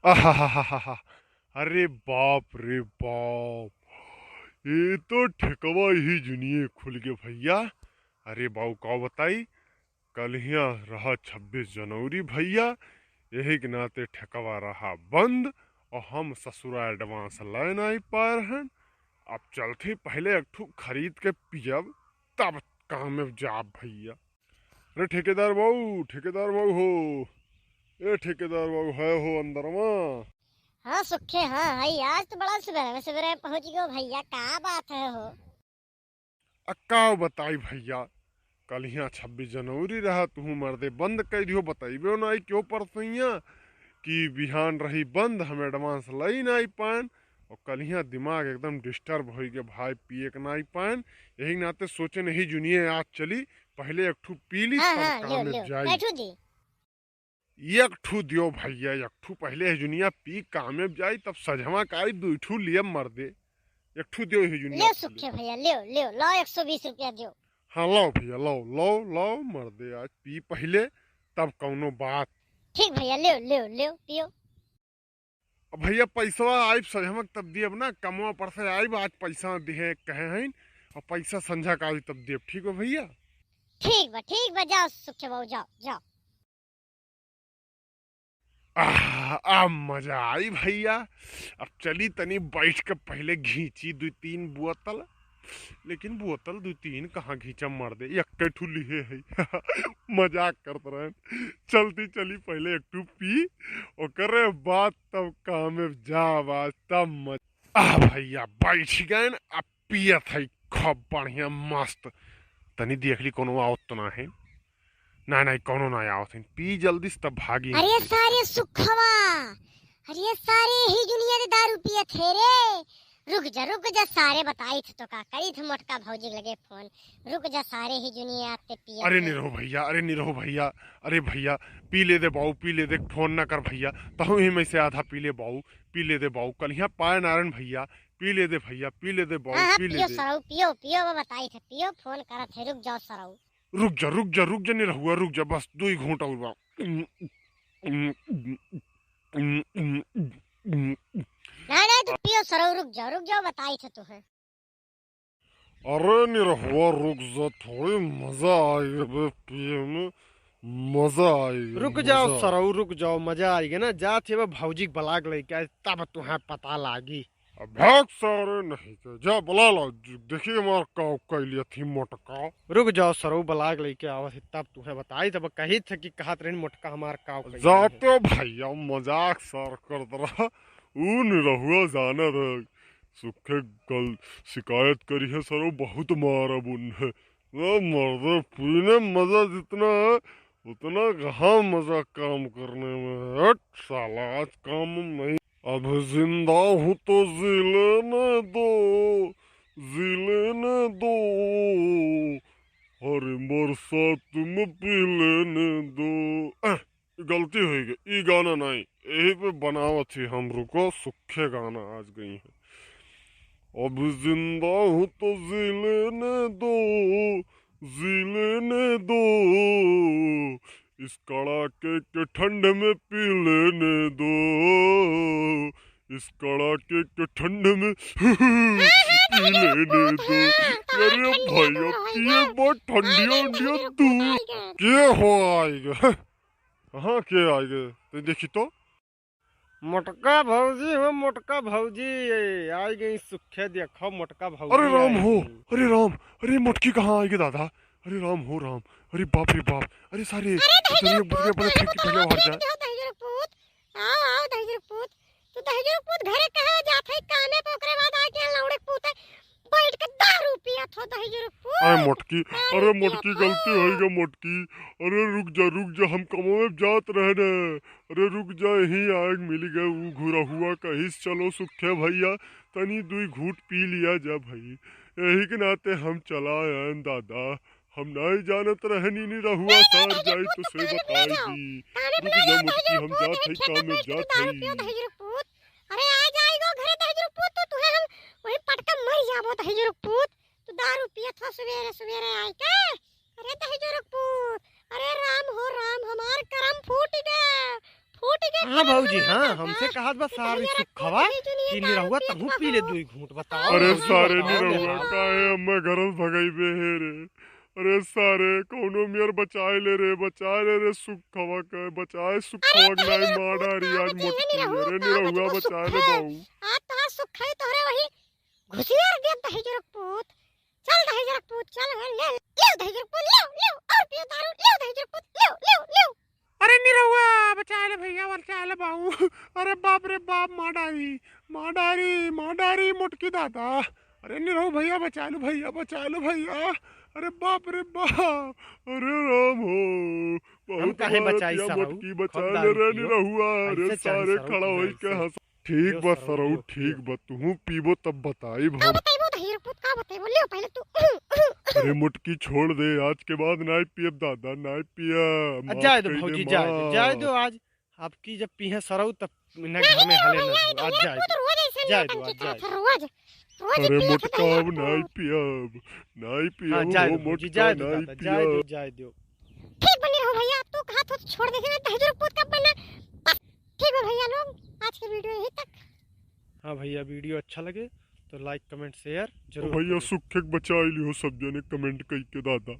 आहाहाहा। अरे बाप रे बाप, ये तो ठेकवा ही जुनिये खुल गए भैया। अरे बाऊ का बताई, कल यहाँ रहा 26 जनवरी भैया, यही के नाते ठेकवा रहा बंद और हम ससुरा एडवांस ले नहीं पा रहे। अब चलते पहले एक ठू खरीद के पियब तब काम में जाब भैया। अरे ठेकेदार बाबू हो, ए ठेकेदार बाबू है हो अंदर में? हाँ सुखे, हाँ भाई आज तो बड़ा सवेरे सवेरे पहुंच गयो भैया, क्या बात है हो? अक्का बताई भैया, कल यहाँ 26 जनवरी रहा, तू मर्दे बंद कर दियो, बताइबे ना क्यों परसैया कि बिहान रही बंद, हम एडवांस लई नहीं पान। और कल यहाँ दिमाग एकदम डिस्टर्ब हो गया भाई, पिए के नहीं पान। यही नाते सोचे नहीं जुनिये आज चली, पहले एक ठू पी ली हाँ तब हाँ, काम लियो में लियो जाई। बैठू दी। एक ठू दियो भैया, एक ठू पहले है जुनिया पी काम में जाई, तब सजवा का आई दू ठू लिए मर्दे, एक ठू दियो है जुनिया लियो पहले। सुखे भैया, लियो लियो लो 120 रुपया दियो। हाँ लाओ भैया, लाओ लाओ लाओ मर्दे, आज पी पहले तब कौनो बात। ठीक भैया, लियो लियो लियो पियो। अब भैया पैसा आइब सजमक तब दियब ना, कमवा पर से आइब, आज पैसा दिहे कहे हैं, और पैसा संझा का आई तब दियब, ठीक है भैया? ठीक बा जाओ सुखे बाबू, जाओ जाओ। आ मजा आई भैया। अब चली तनी बैठ के पहले घींची 2-3 बोतल, लेकिन बोतल 2-3 कहाँ घींचा मर्दे, एक ठू लिए है। मजाक करते रहे। चलती चली पहले एक ठू पी, और करे बात तब काम में जा, बात तब मजा। भैया बैठ गए, अब पियत है खूब बढ़िया मस्त। तनी देख ली कोनो आवत तो ना है, ना नहीं कोनो ना आवत है, पी जल्दी से तब भागी। अरे सारे सुखवा, अरे सारे ही दुनिया के दारू पिए थे रे। रुक जा सारे बताई थे तो का करी थे, मोटका भौजी लगे फोन। रुक जा, सारे ही दुनिया आते पिए अरे थे। निरहो भैया, अरे निरहो भैया, अरे भैया पी ले दे बाऊ, पी ले दे, फोन ना कर भैया, तहु ही में से आधा पी ले बाऊ, पी ले दे बाऊ, कल यहाँ पाए नारायण भैया, पी ले दे भैया, पी ले दे बाऊ, हाँ हाँ पी ले पियो दे। सराऊ, पियो पियो, वो बताई थे पियो, फोन करा थे। रुक जाओ सराऊ। रुक जा रुक जा रुक जा, निरहुआ रुक जा, बस 2 ही घूंट और बा। नहीं तू पियो सराऊ, रुक जाओ बताई थे तुम्हें। अरे निरहुआ रुक जा, थोड़ी मजा आएगा बे पिए में, मजा आएगा, रुक जाओ मजा। सरऊ, रुक जाओ, मजा आएगी ना। जाते वह भौजी बलाग लेके आए तब तुम्हें पता लागी। अब भाग सारे नहीं के जा, बुला लो, देखिए हमारा काव कैलिया थी मोटका। रुक जाओ सरऊ, बलाग लेके आवा थे तब तुम्हें बताई, तब कही थे कि कहत रही मोटका हमार काव कइले है। जाते भैया मजाक सर कर रहा, ऊन रहुआ जाना रह, सुखे कल शिकायत करी है सरो, बहुत मारा बुन है। वो मर्द पीने मजा जितना है उतना कहाँ मजा काम करने में है। हट साला, आज काम नहीं, अब जिंदा हूँ तो जी लेने दो, जी लेने दो, हर बरसात में पी लेने दो। गलती हो गई, ई गाना नहीं, यही पे बनावत थी हम, रुको, सुखे गाना आज गई है। अब जिंदा हूँ तो जी लेने दो, जी लेने दो, इस कड़ाके के ठंड में पी लेने दो, इस कड़ाके के ठंड में पी लेने दो। अरे भैया पिए बहुत ठंडिया उंडिया दूर के हो आएगा। हाँ के आएगा, तो देखी तो मोटका भौजी हो, मोटका भौजी आई गई, सुखे देखो मोटका भौजी। अरे राम आई हो, गई। अरे राम, अरे मोटकी कहाँ आएगी दादा, अरे राम हो राम, अरे बाप रे बाप, अरे सारे चलिए बुढ़िया बड़े फेंक के पहले बाहर जाए। आओ दहजर पूत, तू दहजर पूत घरे कहे जात है काने पे, ओकरे बाद आके लौड़े पूत बैठ के दारू पियत हो दहजर पूत। अरे मोटकी, अरे मोटकी गलती होएगा मोटकी, अरे रुक जा, हम कमो में जात रहे न, अरे रुक जा, यही आग मिल गए, वो घुरा हुआ कहीं चलो सुखे भैया, तनी 2 घूट पी लिया जा भाई, यही के नाते हम चला आए दादा, हम नहीं जानत रहनी नहीं रहुआ सार जाई तो से बताएगी। रुक जा मोटकी, हम जात है काम में जात है। अरे आ जाएगो घरे दहजर पूत, तो तुहे हम वही पटका मर जाबो दहजर पूत। तू दारू पियत हो सवेरे सवेरे आई के। अरे दहजर पूत, अरे राम हो राम, हमार करम फूट गए, फूट गए। हाँ भौजी, हाँ हमसे कहा बस सारी सुखवा कि निरहुआ तहू पी ले 2 घूंट। बताओ अरे भौजी, सारे बताओ ले निरहुआ हाल। काहे हमें घर भगाइबे हे रे। अरे सारे कौनो मियर बचाए ले रे सुखवा के बचाए सुखवा के नहीं माडारी आज मोटकी। अरे निरहुआ बचाए ले बाऊ। आज तो आज सुख है तोहरे वही घुसियार दे दही जरक पूत। चल दही जरक पूत चल ले ले दही जरक पूत ले और पियो दारू ले दही जरक पूत ले। अरे निरहुआ बचाए ले भैया बचाए ले बाऊ। अरे बाप रे बाप माडारी मोटकी दादा। अरे निरहु भैया बचा लो भैया। अरे बाप रे बाप। अरे राम हो हम काहे बचाई पिया सरऊ? मोटकी बचा खुद ले दारू रे पियो। निरहुआ। अरे ऐसे चाहे सारे सरऊ खड़ा पियो, होई के ऐसे। हंस। ठीक पियो बा सरऊ, सरऊ पियो, ठीक पियो। बा तू पीबो तब बताई का भाव। बताइबो दही जरक पूत का बताइबो ले पहले तू। अरे मुटकी छोड़ दे आज के बाद नहीं पियब दादा नहीं पिया। माफ जाए दो कई दे, भौजी, माफ। जाए दो आज। आपकी जब पीहे सरऊ तब न घर में हले न आज जाए तू दो। रोज ऐसे जाए नहीं दो, करता जाए था रोज अरे पिए मुटका था अब नहीं पियब हाँ हो जाए दो भौजी, मुटका जाए दो नहीं दादा, जाए दो पियब। जाए दो। ठीक बने रहो भैया। अब तू हाथ तो छोड़ देखे ना दही जरक पूत कब बनना। बस ठीक है भैया लोग आज की वीडियो यहीं तक। हाँ भैया, वीडियो अच्छा लगे तो लाइक कमेंट शेयर जरूर भैया करें। सुखे बचा लियो सब जने कमेंट कई के दादा।